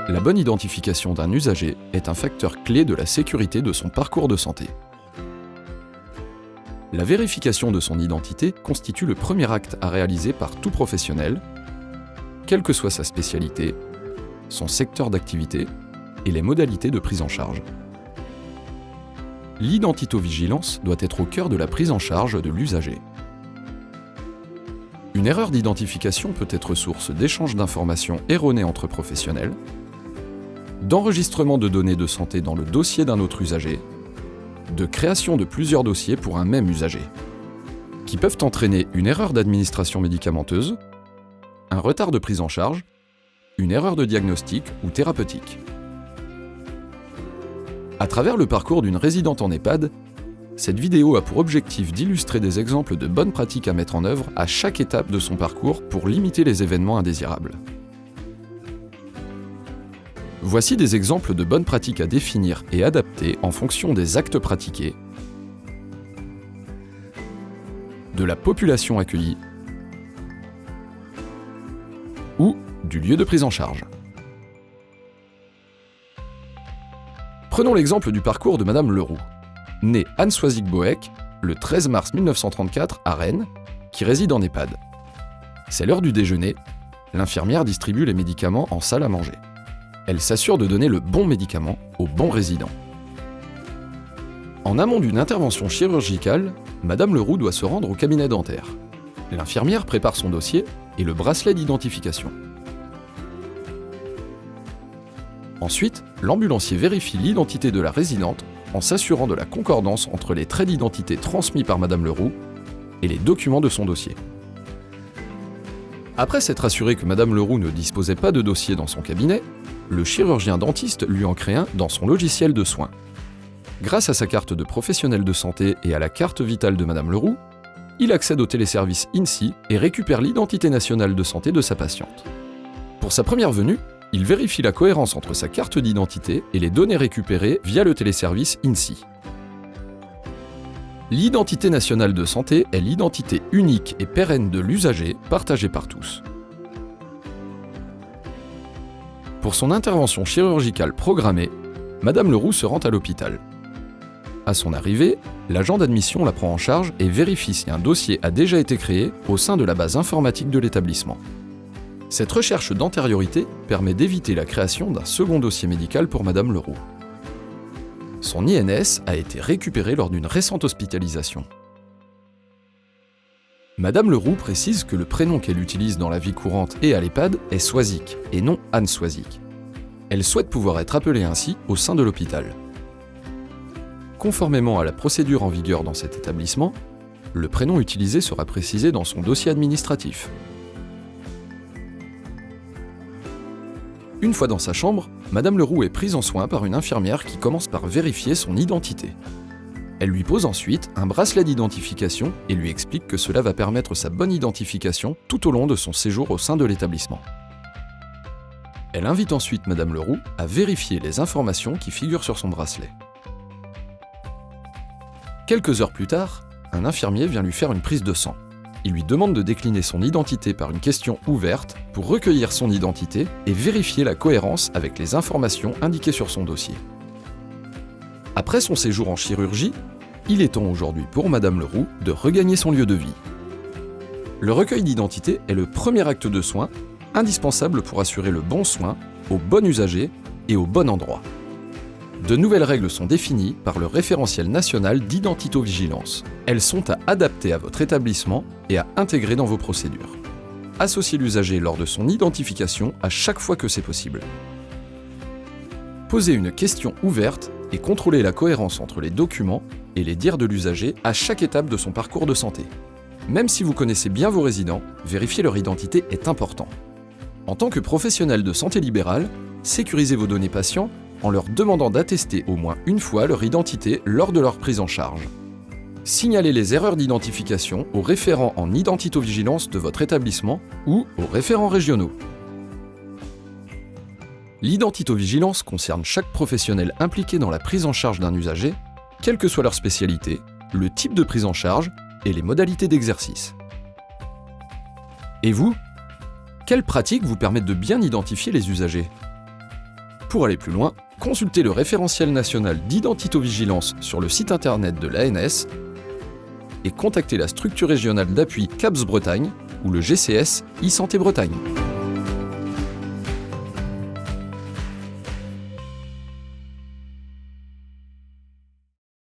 La bonne identification d'un usager est un facteur clé de la sécurité de son parcours de santé. La vérification de son identité constitue le premier acte à réaliser par tout professionnel, quelle que soit sa spécialité, son secteur d'activité et les modalités de prise en charge. L'identivigilance doit être au cœur de la prise en charge de l'usager. Une erreur d'identification peut être source d'échanges d'informations erronées entre professionnels, d'enregistrement de données de santé dans le dossier d'un autre usager, de création de plusieurs dossiers pour un même usager, qui peuvent entraîner une erreur d'administration médicamenteuse, un retard de prise en charge, une erreur de diagnostic ou thérapeutique. À travers le parcours d'une résidente en EHPAD, cette vidéo a pour objectif d'illustrer des exemples de bonnes pratiques à mettre en œuvre à chaque étape de son parcours pour limiter les événements indésirables. Voici des exemples de bonnes pratiques à définir et adapter en fonction des actes pratiqués, de la population accueillie ou du lieu de prise en charge. Prenons l'exemple du parcours de Madame Leroux, née Anne Soisig-Boeck le 13 mars 1934 à Rennes, qui réside en EHPAD. C'est l'heure du déjeuner, l'infirmière distribue les médicaments en salle à manger. Elle s'assure de donner le bon médicament au bon résident. En amont d'une intervention chirurgicale, Madame Leroux doit se rendre au cabinet dentaire. L'infirmière prépare son dossier et le bracelet d'identification. Ensuite, l'ambulancier vérifie l'identité de la résidente en s'assurant de la concordance entre les traits d'identité transmis par Madame Leroux et les documents de son dossier. Après s'être assuré que Madame Leroux ne disposait pas de dossier dans son cabinet, le chirurgien dentiste lui en crée un dans son logiciel de soins. Grâce à sa carte de professionnel de santé et à la carte vitale de Madame Leroux, il accède au téléservice INSI et récupère l'identité nationale de santé de sa patiente. Pour sa première venue, il vérifie la cohérence entre sa carte d'identité et les données récupérées via le téléservice INSI. L'identité nationale de santé est l'identité unique et pérenne de l'usager partagée par tous. Pour son intervention chirurgicale programmée, Madame Leroux se rend à l'hôpital. À son arrivée, l'agent d'admission la prend en charge et vérifie si un dossier a déjà été créé au sein de la base informatique de l'établissement. Cette recherche d'antériorité permet d'éviter la création d'un second dossier médical pour Madame Leroux. Son INS a été récupéré lors d'une récente hospitalisation. Madame Leroux précise que le prénom qu'elle utilise dans la vie courante et à l'EHPAD est Soisig et non Anne Soisig. Elle souhaite pouvoir être appelée ainsi au sein de l'hôpital. Conformément à la procédure en vigueur dans cet établissement, le prénom utilisé sera précisé dans son dossier administratif. Une fois dans sa chambre, Madame Leroux est prise en soin par une infirmière qui commence par vérifier son identité. Elle lui pose ensuite un bracelet d'identification et lui explique que cela va permettre sa bonne identification tout au long de son séjour au sein de l'établissement. Elle invite ensuite Madame Leroux à vérifier les informations qui figurent sur son bracelet. Quelques heures plus tard, un infirmier vient lui faire une prise de sang. Il lui demande de décliner son identité par une question ouverte pour recueillir son identité et vérifier la cohérence avec les informations indiquées sur son dossier. Après son séjour en chirurgie, il est temps aujourd'hui pour Madame Leroux de regagner son lieu de vie. Le recueil d'identité est le premier acte de soin indispensable pour assurer le bon soin au bon usager et au bon endroit. De nouvelles règles sont définies par le référentiel national d'identitovigilance. Elles sont à adapter à votre établissement et à intégrer dans vos procédures. Associez l'usager lors de son identification à chaque fois que c'est possible. Posez une question ouverte et contrôlez la cohérence entre les documents et les dires de l'usager à chaque étape de son parcours de santé. Même si vous connaissez bien vos résidents, vérifier leur identité est important. En tant que professionnel de santé libérale, sécurisez vos données patients en leur demandant d'attester au moins une fois leur identité lors de leur prise en charge. Signalez les erreurs d'identification aux référents en identitovigilance de votre établissement ou aux référents régionaux. L'identitovigilance concerne chaque professionnel impliqué dans la prise en charge d'un usager, quelle que soit leur spécialité, le type de prise en charge et les modalités d'exercice. Et vous, quelles pratiques vous permettent de bien identifier les usagers ? Pour aller plus loin, consultez le référentiel national d'identitovigilance sur le site internet de l'ANS et contactez la structure régionale d'appui CAPS Bretagne ou le GCS e-Santé Bretagne.